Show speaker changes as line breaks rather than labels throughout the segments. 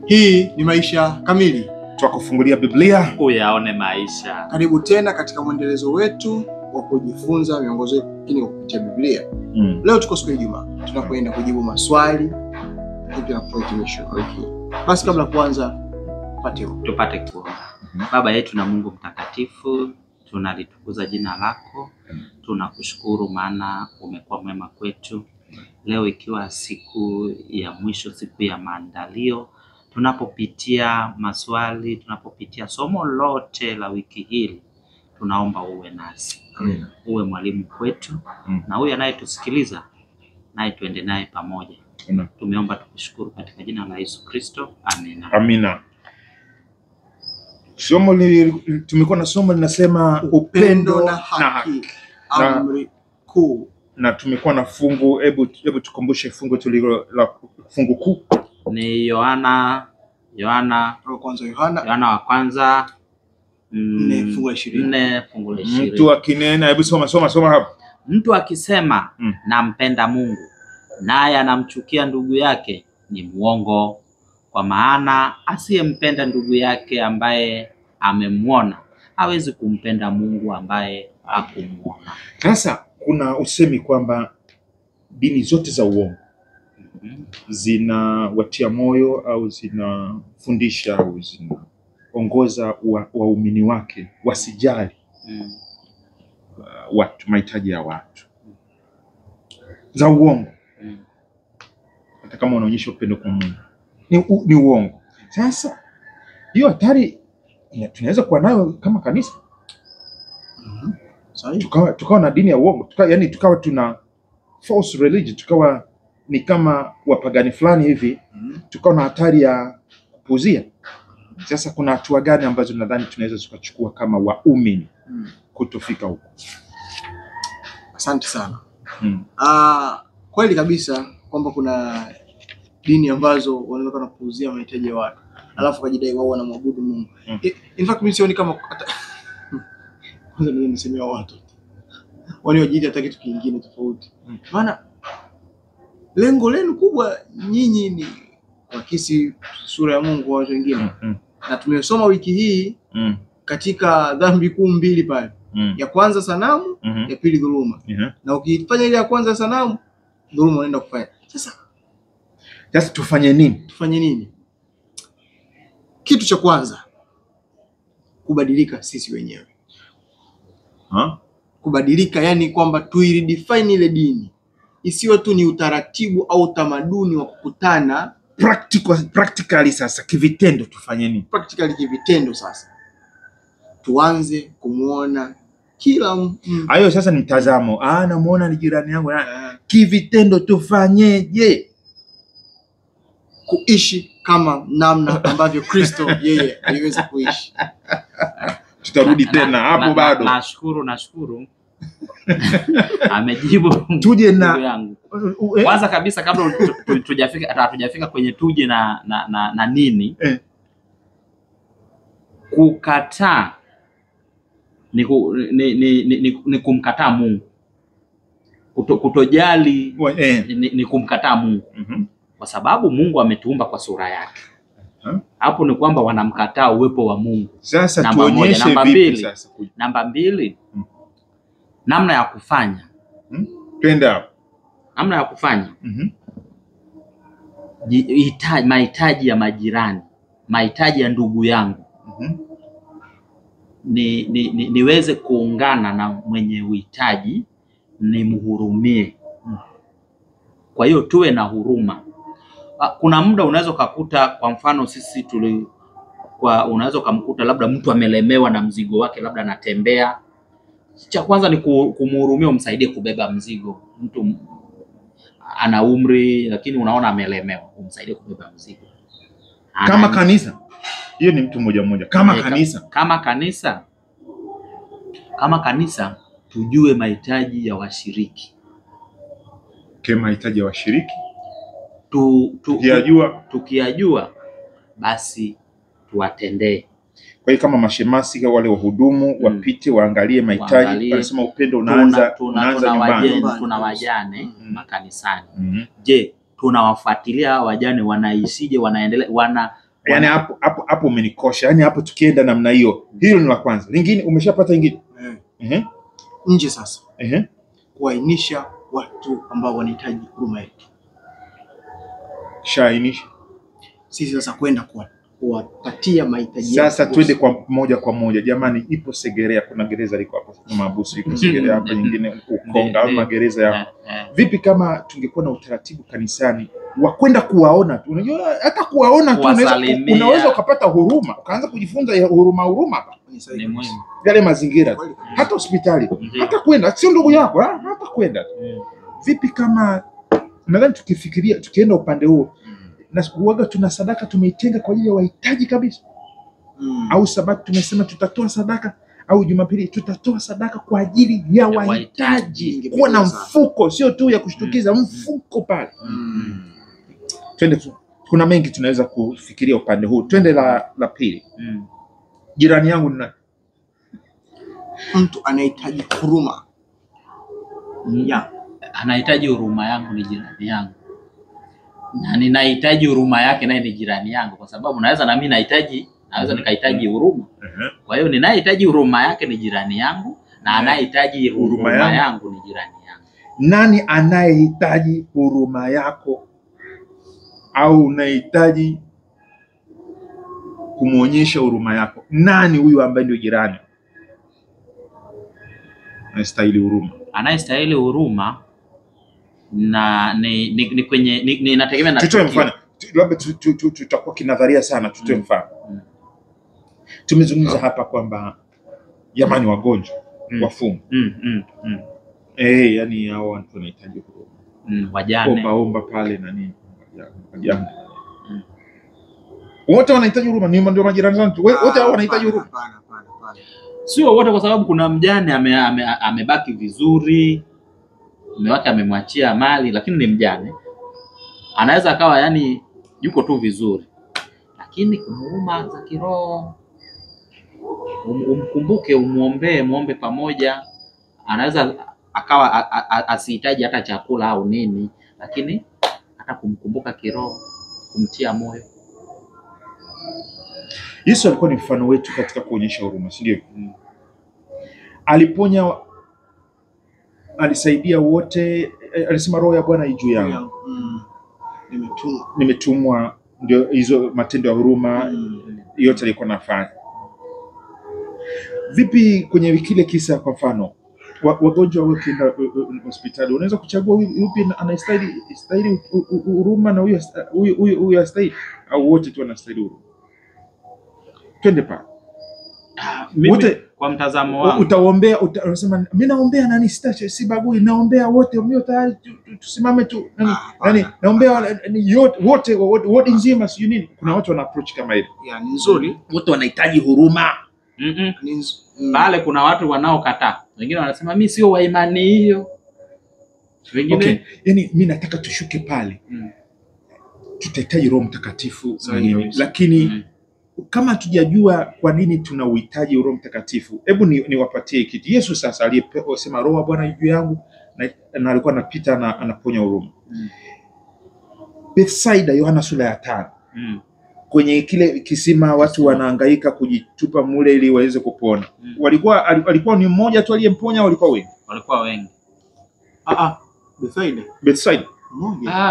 Hii ni Maisha Kamili,
twakufungulia Biblia
uyaone maisha.
Karibu tena katika mwendelezo wetu wa kujifunza miongozo ya kupitia Biblia. Leo tuko siku ya Ijumaa, tunapoenda kujibu maswali na kuhitimisha wiki. Basi kabla kuanza
tupate kuomba. Baba yetu na Mungu mtakatifu, tunalitukuza jina lako. Tunakushukuru maana umekuwa mwema kwetu. Leo ikiwa siku ya mwisho, siku ya maandalio, tunapopitia maswali, tunapopitia somo lote la wiki hili, tunaomba uwe nasi. Uwe mwalimu kwetu, na huyu anayetusikiliza naye tuende naye pamoja. Tumeomba tukushukuru katika jina la Yesu Kristo. Amina.
Amina. Tumekuwa na somo linasema upendo na haki. Amri kuu. Na tumekuwa na fungu, hebu tukumbushe fungu tulilo la fungu kuu.
Ni Yohana wa kwanza 4:20.
Mtu akinena, hebu soma hapo.
Mtu akisema nampenda Mungu naye anamchukia ndugu yake ni muongo, kwa maana asiyempenda ndugu yake ambaye amemwona hawezi kumpenda Mungu ambaye hakumuona.
Sasa kuna usemi kwamba dini zote za uongo zinawatia moyo au zinafundisha au zinaongoza waumini wake wasijali watu, mahitaji ya watu, za uongo. Hata kama unaonyesha upendo kwa Mungu ni uongo. Sasa hiyo hatari tunaweza kuwa nayo kama kanisa. Tukawa na dini ya uongo, tukawa tuna false religion, tukawa ni kama wapagani fulani hivi, tukawa na hatari ya kupuzia. Sasa kuna hatua gani ambazo nadhani tunaweza tukachukua kama waumini kutofika huko?
Asante sana. Kweli kabisa kwamba kuna dini ambazo wanaweza kupuuzia mahitaji ya watu, alafu kujidai wao wanamwabudu Mungu. In fact mimi sioni kama kwanza ndio nisemea watu wani wajidi hata kitu kingine tofauti. Maana lengo lenu kubwa nyinyi ni kuakisi sura ya Mungu kwa watu wengine. Na tumesoma wiki hii katika dhambi kuu mbili pale. Ya kwanza sanamu, ya pili dhuluma. Na ukifanya ile ya kwanza sanamu, dhuluma unaenda kufanya. Sasa
tufanye nini?
Tufanye nini? Kitu cha kwanza, kubadilika sisi wenyewe. Kubadilika yani kwamba tuiredefine ile dini. Isiwe tu ni utaratibu au tamaduni wa kukutana.
Practically sasa kivitendo tufanye nini?
Practically kivitendo sasa. Tuanze kumuona kila
hayo sasa ni mtazamo. Namuona ni jirani yangu. Kivitendo tufanyeje?
Kuishi kama namna ambavyo Kristo yeye aliweza kuishi.
Tutarudi tena hapo bado.
Nashukuru. Amejibu
tuje na
yangu. Kwanza kabisa kabla hatujafika kwenye tuje na nini? Kukataa ni kumkataa Mungu. Kutojali ni kumkataa Mungu. Kwa sababu Mungu ametuumba kwa sura yake. Hapo ni kwamba wanamkataa uwepo wa Mungu.
Sasa tuonyeshe vipi sasa?
Namba 2, namna ya kufanya.
Twende hapo.
Namna ya kufanya. Mahitaji ya majirani, mahitaji ya ndugu yangu. Niweze kuungana na mwenye uhitaji, nimhurumie. Kwa hiyo tuwe na huruma. Kuna muda unaweza kukuta, kwa mfano sisi unaweza kumkuta labda mtu amelemewa na mzigo wake, labda anatembea. Cha kwanza ni kumhurumia, umsaidie kubeba mzigo. Mtu ana umri lakini unaona amelemewa, umsaidie kubeba mzigo.
Kama kanisa, hiyo ni mtu mmoja.
Kama kanisa tujue mahitaji ya washiriki.
Mahitaji ya washiriki
tukiyajua basi tuwatendee.
Kwa hiyo kama mashemasi wale wahudumu wapite waangalie mahitaji. Wanasema upendo unaanza nyumbani.
Tuna wajane makanisani. Je, tunawafuatilia hao wajane wanaishije, wanaendelea,
yani hapo umenikosha. Yani hapo tukienda namna hiyo, hilo ni la kwanza. Lingine umeshapata lingine?
Nje sasa. Kuainisha watu ambao wanahitaji huruma yetu.
Shaainisha.
Sisi sasa kwenda kuwapatia mahitaji.
Sasa twende kwa moja. Jamani, ipo Segerea, kuna gereza liko hapo. Mahabusu iko Segerea hapa, nyingine Ukonga au magereza ya. Vipi kama tungekuwa na utaratibu kanisani wa kwenda kuwaona tu? Unajua hata kuwaona tu unaweza ukapata huruma, ukaanza kujifunza huruma hapa.
Ni muhimu.
Yale mazingira, hata hospitali, hata kwenda, sio ndugu yako, hata kwenda. Vipi kama, nadhani tukifikiria, tukienda upande huo, na huaga tuna sadaka tumeitenga kwa ajili ya wahitaji kabisa. Au Sabato tumesema tutatoa sadaka, au Jumapili tutatoa sadaka kwa ajili ya wahitaji. Kuwa na mfuko, sio tu ya kushtukiza, mfuko pale. Twende tu. Kuna mengi tunaweza kufikiria upande huu. Twende la pili. Jirani yangu ni
mtu anahitaji huruma.
Anahitaji huruma yangu ni jirani yangu. Na ninahitaji huruma yake naye ni jirani yangu, kwa sababu naweza nikahitaji huruma. Kwa hiyo ninayehitaji huruma yake ni jirani yangu, na anayehitaji huruma yangu ni jirani yangu.
Nani anayehitaji huruma yako au unahitaji kumuonyesha huruma yako? Nani huyu ambaye ndio jirani anastahili huruma?
Anayestahili huruma na ni kwenye inategemea na
tutoe mfano. Labda tutakuwa kinadharia sana. Tutoe mfano. Tumezungumza hapa kwamba jamani, wagonjwa, wafungwa, yani hao watu wanahitaji huruma.
Wajane,
omba pale na nini, wajane, wote wanahitaji huruma. Ni ndio majirani zangu wote hao wanahitaji huruma.
Sio wote, kwa sababu kuna mjane amebaki vizuri, mume wake amemwachia mali, lakini ni mjane. Anaweza akawa yani yuko tu vizuri, lakini kuna huruma za kiroho. Umkumbuke, muombe pamoja. Anaweza akawa asihitaji hata chakula au nini, lakini hata kumkumbuka kiroho, kumtia moyo.
Yesu alikuwa ni mfano wetu katika kuonyesha huruma, si ndio? Aliponya, alisaidia wote. Alisema roho ya Bwana juu yangu. Nimetumwa. Ndio hizo matendo ya huruma yote alikuwa anafanya. Vipi kwenye kile kisa, kwa mfano wagonjwa wakienda hospitali, unaweza kuchagua yupi anastahili huruma na huyu hastahili, au wote tu wanastahili huruma? Twende pa
wote. Kwa mtazamo wangu,
utaombea, unasema mimi naombea nani, sibagui, naombea wote, mimi tayari tusimame tu nani, naombea yote wote nzima, sio nini. Kuna watu wana approach kama ile,
ni nzuri,
wote wanahitaji huruma.
Pale kuna watu wanaokataa, wengine wanasema mimi sio wa imani hiyo, wengine
yani mimi nataka tushuke pale. Tutahitaji Roho Mtakatifu, lakini kama tujajua kwa nini tuna uhitaji Roho Mtakatifu, hebu niwapatie kitu. Yesu sasa aliyesema Roho wa Bwana juu yangu, na alikuwa anapita na anaponya huruma. Bethsaida, Yohana sura ya 5. Kwenye kile kisima watu wanahangaika kujitupa mule ili waweze kupona. Walikuwa ni mmoja tu aliyemponya, walikuwa wengi?
Walikuwa wengi.
Bethsaida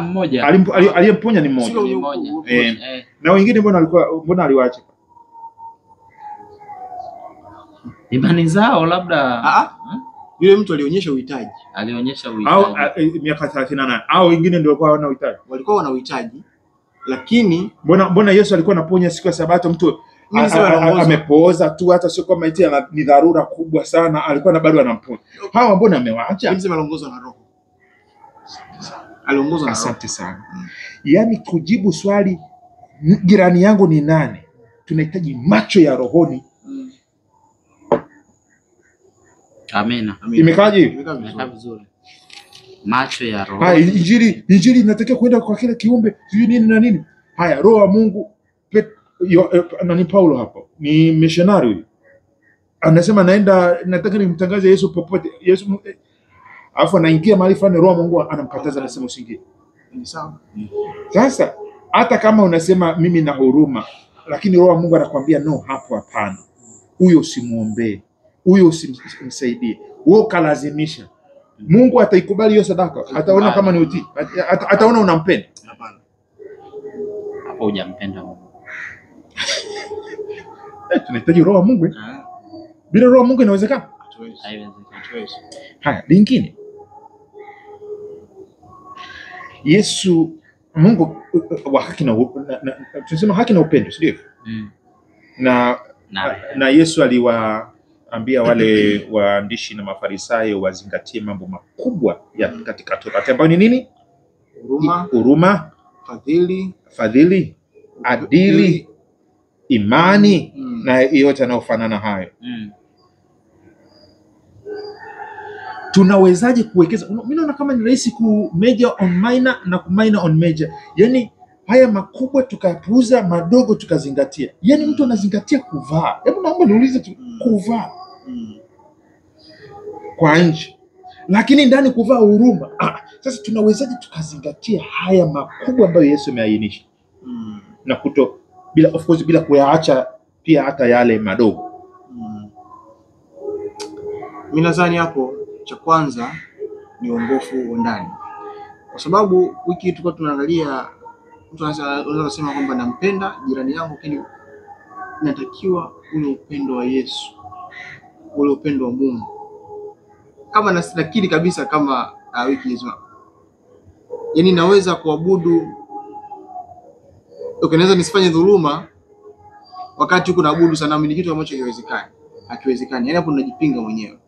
mmoja.
Aliyemponya ni mmoja. Na wengine mbona aliwaacha?
Imani zao labda.
Yule mtu alionyesha uhitaji.
Au
miaka 38. Au wengine ndio walikuwa wana uhitaji.
Walikuwa wana uhitaji. Lakini
mbona Yesu alikuwa anaponya siku ya Sabato mtu amepooza tu, hata sio kama eti ni dharura kubwa sana, alikuwa na bado anamponya. Hawa mbona amewaacha?
Aliongozwa na Roho. Aliongozwa na Roho.
Asante sana. Yaani kujibu swali jirani yangu ni nani, tunahitaji macho ya rohoni.
Amina.
Imekaje?
Imekaa vizuri. Macho ya roho.
Injili inatakiwa kwenda kwa kila kiumbe, sio nini na nini. Haya, Roho wa Mungu nani, Paulo hapo ni missionary huyu. Anasema nataka nimtangaze Yesu popote. Yesu alafu anaingia mahali fulani, Roho wa Mungu anamkataza, anasema usiingie.
Ni sawa.
Sasa hata kama unasema mimi na huruma, lakini Roho wa Mungu anakuambia no, hapo hapana, huyo usimuombee, huyo usimsaidie, wewe ukalazimisha, Mungu ataikubali hiyo sadaka? Ataona kama ni utii? Ataona unampenda?
Hapana.
Hapo hujampenda Mungu.
Tunahitaji Roho wa Mungu. Bila Roho wa Mungu inawezekana?
Haiwezekani.
Haya, lingine, Yesu Mungu wa haki tunasema haki na upendo, sio hivyo? Na Yesu aliwaambia wale waandishi na Mafarisayo wazingatie mambo makubwa ya katika Torati, ambayo ni nini? Huruma, fadhili, adili, imani na yote yanayofanana hayo. Tunawezaje kuwekeza? Mimi naona kama ni rahisi ku major on minor na ku minor on major. Yaani haya makubwa tukapuuza, madogo tukazingatia. Yaani mtu anazingatia kuvaa. Hebu naomba niulize tu, kuvaa kwa nje, lakini ndani kuvaa huruma. Sasa tunawezaje tukazingatia haya makubwa ambayo Yesu ameainisha na bila, of course, bila kuyaacha pia hata yale madogo?
Mimi nadhani hapo cha kwanza ni uongofu wa ndani, kwa sababu wiki tulikuwa tunaangalia, mtu anaweza kusema kwamba nampenda jirani yangu, lakini natakiwa ule upendo wa Yesu, ule upendo wa Mungu. Kama nakiri kabisa kama wiki hizo, yaani naweza kuabudu, naweza nisifanye dhuluma wakati uko naabudu sanamu, ni kitu ambacho hakiwezekani. Yaani hapo unajipinga mwenyewe.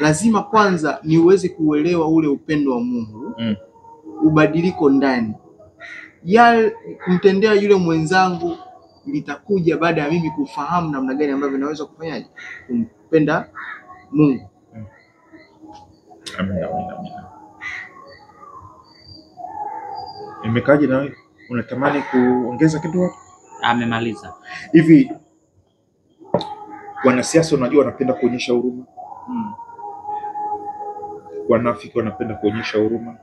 Lazima kwanza ni uweze kuelewa ule upendo wa Mungu, ubadiliko ndani. Kumtendea yule mwenzangu litakuja baada ya mimi kufahamu namna gani ambavyo naweza kufanyaje kumpenda Mungu.
Amina. Imekaje na wewe? Unatamani kuongeza kitu hapo?
Amemaliza.
Hivi wanasiasa unajua wanapenda kuonyesha huruma. Wanafiki wanapenda kuonyesha huruma.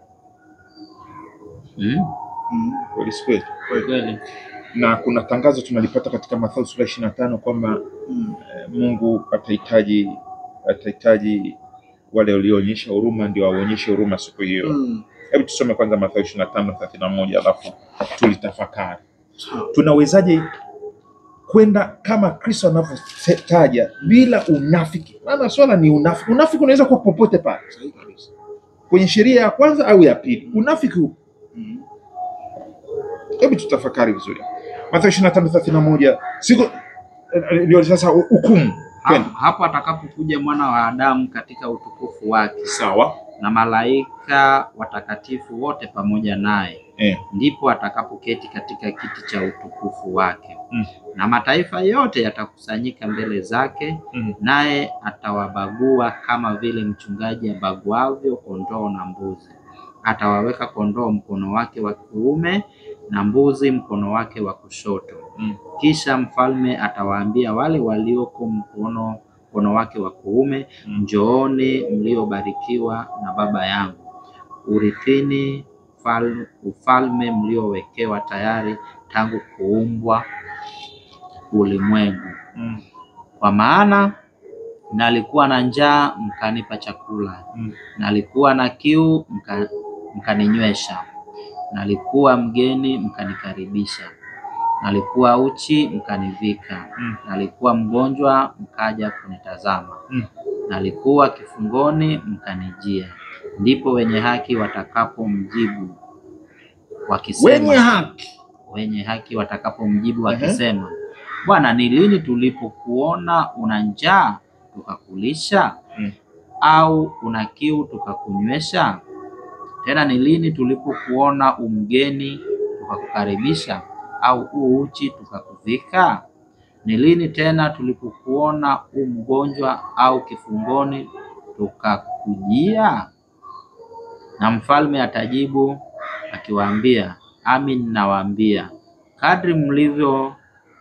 Kweli.
Na kuna tangazo tunalipata katika Mathayo sura 25 kwamba Mungu atahitaji wale walioonyesha huruma ndio waonyeshe huruma siku hiyo. Hebu tusome kwanza Mathayo 25:31 alafu tulitafakari. Tunawezaje kwenda kama Kristo anavyotaja bila unafiki? Maana swala ni unafiki. Unafiki unaweza kuwa popote pale. Kwenye sheria ya kwanza au ya pili. Unafiki huu. Hebu tutafakari vizuri. Mathayo 25:31 ndio sasa hukumu.
Hapo atakapokuja mwana wa Adamu katika utukufu wake,
sawa,
na malaika watakatifu wote pamoja naye, ndipo atakapoketi katika kiti cha utukufu wake. Na mataifa yote yatakusanyika mbele zake, naye atawabagua kama vile mchungaji abaguavyo kondoo na mbuzi. Atawaweka kondoo mkono wake wa kuume na mbuzi mkono wake wa kushoto. Kisha mfalme atawaambia wale walioko mkono wake wa kuume, njooni mliobarikiwa na Baba yangu, urithini ufalme mliowekewa tayari tangu kuumbwa ulimwengu. Kwa maana nalikuwa na njaa mkanipa chakula, nalikuwa na kiu mkaninywesha, nalikuwa mgeni mkanikaribisha, nalikuwa uchi mkanivika, nalikuwa mgonjwa mkaja kunitazama, nalikuwa kifungoni mkanijia. Ndipo wenye haki watakapomjibu wakisema, wenye haki watakapomjibu wakisema, Bwana, ni lini tulipokuona una njaa tukakulisha, au una kiu tukakunywesha? Tena ni lini tulipokuona umgeni tukakukaribisha, au uchi tukakuvika? Ni lini tena tulipokuona mgonjwa au kifungoni tukakujia? Na mfalme atajibu akiwaambia, amin nawaambia, kadri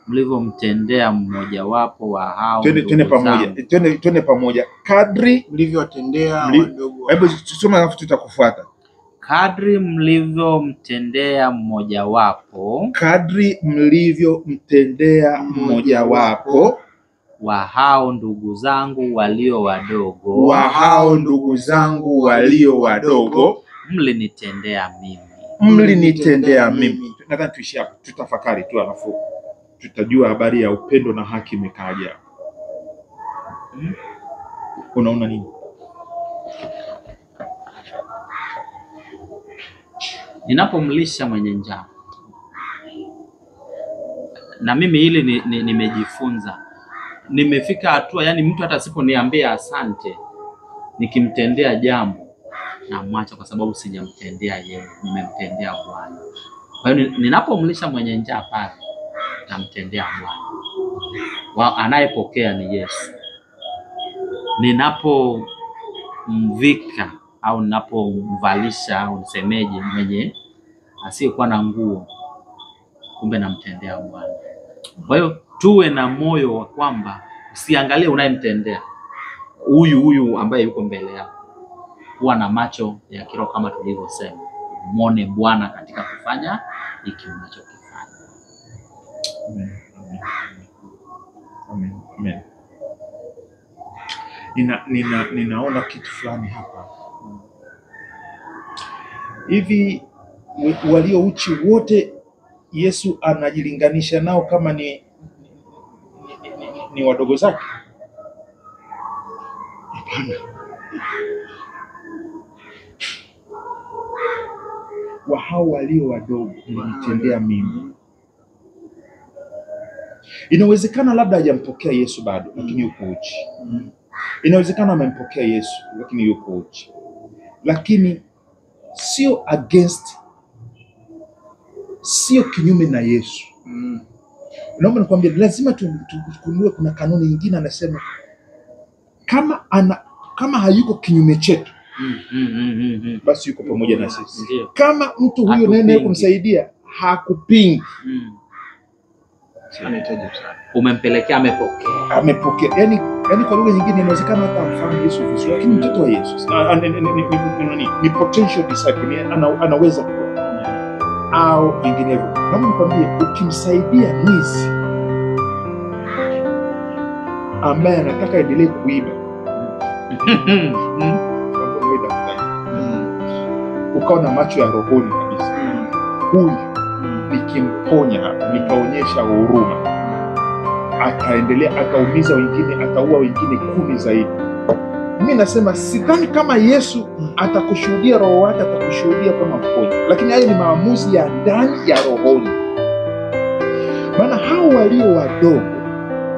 mlivyomtendea mmojawapo wa hao
twende pamoja, kadri
mlivyotendea wadogo.
Hebu tusome alafu tutakufuata.
kadri mlivyomtendea mmojawapo wa hao ndugu zangu walio wadogo, mlinitendea mimi.
Nadhani tuishi hapo, tutafakari tu, alafu tutajua habari ya upendo na haki imekaja. Unaona nini?
Ninapomlisha mwenye njaa, na mimi hili nimejifunza, nimefika hatua, yani mtu hata asiponiambia asante, nikimtendea jambo na mwacha, kwa sababu sijamtendea yeye, nimemtendea Bwana. Kwa hiyo ninapomlisha mwenye njaa pale, namtendea Bwana. Anayepokea ni Yesu. Ninapomvika au ninapomvalisha au nisemeje mwenye asiyekuwa na nguo, kumbe namtendea Bwana. Kwa hiyo tuwe na moyo wa kwamba usiangalie unayemtendea huyu ambaye yuko mbele yako. Kuwa na macho ya kiroho kama tulivyosema. Muone Bwana katika kufanya hiki unachokifanya.
Amen. Ninaona kitu fulani hapa. Hivi walio uchi wote Yesu anajilinganisha nao kama ni wadogo zake? Hapana. Wa hao walio wadogo mlinitendea mimi. Inawezekana labda hajampokea Yesu bado, lakini yuko uchi. Inawezekana amempokea Yesu lakini yuko uchi. Lakini sio against, sio kinyume na Yesu. Naomba nikwambie, lazima tukunue, kuna kanuni nyingine anasema kama hayuko kinyume chetu, basi yuko pamoja na sisi. Kama mtu huyo naye kumsaidia hakupingi,
umempelekea,
amepokea. Yani kwa lugha nyingine inawezekana hata amfahamu Yesu vizuri, lakini mtoto wa Yesu ni potential disciple, anaweza kuwa au vinginevyo. Naomba nikwambie, ukimsaidia mwizi ambaye anataka endelee kuiba, ukawa na macho ya rohoni kabisa, huyu nikimponya hapa, nikaonyesha huruma, ataendelea, ataumiza wengine, ataua wengine 10 zaidi. Mimi nasema sidhani kama Yesu atakushuhudia roho wake, atakushuhudia kama mponya, lakini hayo ni maamuzi ya ndani ya rohoni. Maana hao walio wadogo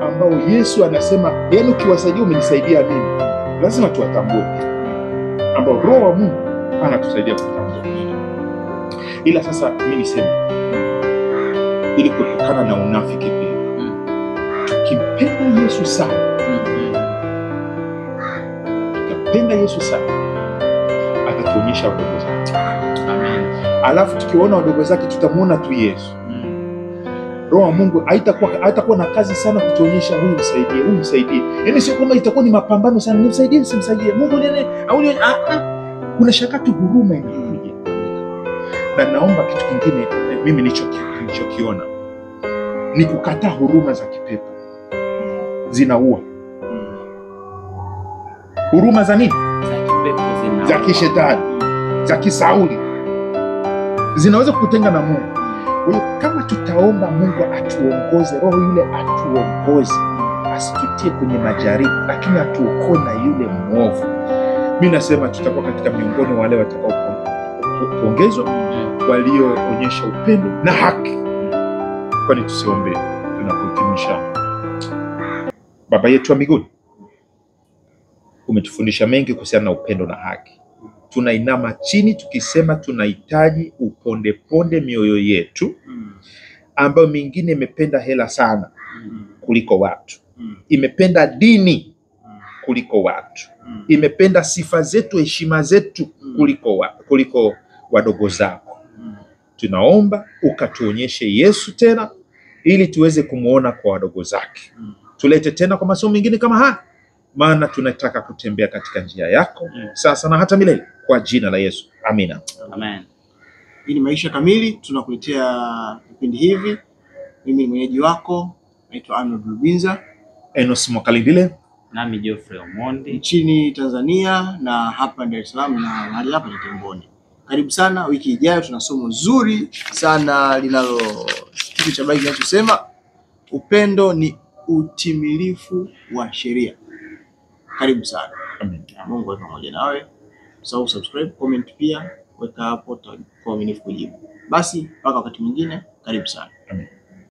ambao Yesu anasema, yaani ukiwasaidia umenisaidia mimi, lazima tuwatambue, ambao roho wa Mungu anatusaidia kutambua. Ila sasa mimi niseme, ili kuepukana na unafiki pia, tukimpenda Yesu sana, atatuonyesha wadogo zake.
Amen.
Alafu tukiona wadogo zake tutamuona tu Yesu. Roho wa Mungu haitakuwa na kazi sana kutuonyesha huyu msaidie. Yaani sio kama itakuwa ni mapambano sana, nimsaidie simsaidie. Mungu nene au kuna shakatu, huruma inakuja. Na naomba kitu kingine mimi nilichokiona ni kukataa huruma za kipepo. Zinaua. Huruma za nini? Za kishetani, za kisauli, zinaweza kukutenga na Mungu. Kwa hiyo kama tutaomba Mungu atuongoze, roho yule atuongoze, asitutie kwenye majaribu, lakini atuokoe na yule mwovu, mimi nasema tutakuwa katika miongoni wale watakaopongezwa, walioonyesha upendo na haki. Kwani tusiombe tunapohitimisha? Baba yetu wa mbinguni, umetufundisha mengi kuhusiana na upendo na haki. Tunainama chini tukisema tunahitaji uponde mioyo yetu, ambayo mingine imependa hela sana kuliko watu, imependa dini kuliko watu, imependa sifa zetu, heshima zetu kuliko wadogo zako. Tunaomba ukatuonyeshe Yesu tena, ili tuweze kumuona kwa wadogo zake. Tulete tena kwa masomo mengine kama haya, maana tunataka kutembea katika njia yako sasa na hata milele, kwa jina la Yesu, amina.
Amen.
Hii ni Maisha Kamili, tunakuletea vipindi hivi. Mimi ni mwenyeji wako, naitwa Arnold Rubinza.
Enos Mwakalindile.
Nami Geoffrey Omondi.
Nchini Tanzania na hapa Dar es Salaam na mahali hapa ni Temboni. Karibu sana, wiki ijayo tuna somo zuri sana linalo kitu cha Biblia kinachosema upendo ni utimilifu wa sheria. Karibu sana.
Amen.
Mungu awe pamoja nawe. Usahau subscribe, comment pia, weka hapo kwa uaminifu kujibu. Basi mpaka wakati mwingine, karibu sana.
Amen.